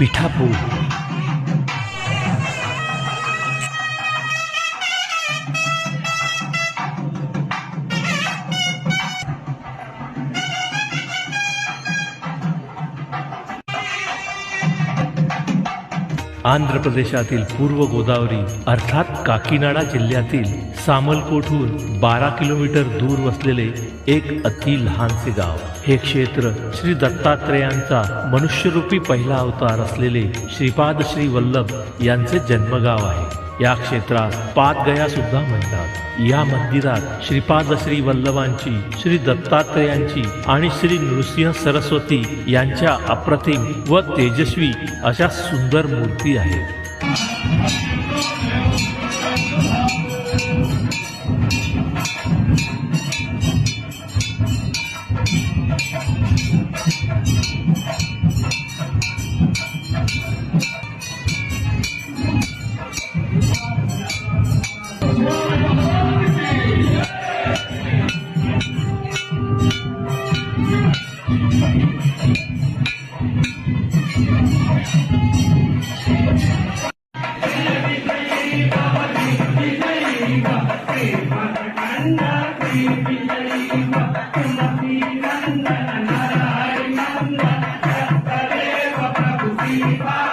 पिठापूर. आंध्र प्रदेशातील पूर्व गोदावरी अर्थात काकीनाडा जिल्ह्यातील सामलकोटहून 12 किलोमीटर दूर वसलेले एक अति लहानसे गाव. हे क्षेत्र श्री दत्तात्रेयांचा मनुष्यरूपी पहिला अवतार असलेले श्रीपाद श्री वल्लभ यांचे जन्मगाव आहे. या क्षेत्रास पादगया सुद्धा म्हणतात. या मंदिरात श्रीपाद श्री वल्लभांची, श्री दत्तात्रेयांची आणि श्री नृसिंह सरस्वती यांच्या अप्रतिम व तेजस्वी अशा सुंदर मूर्ती आहेत. Bye.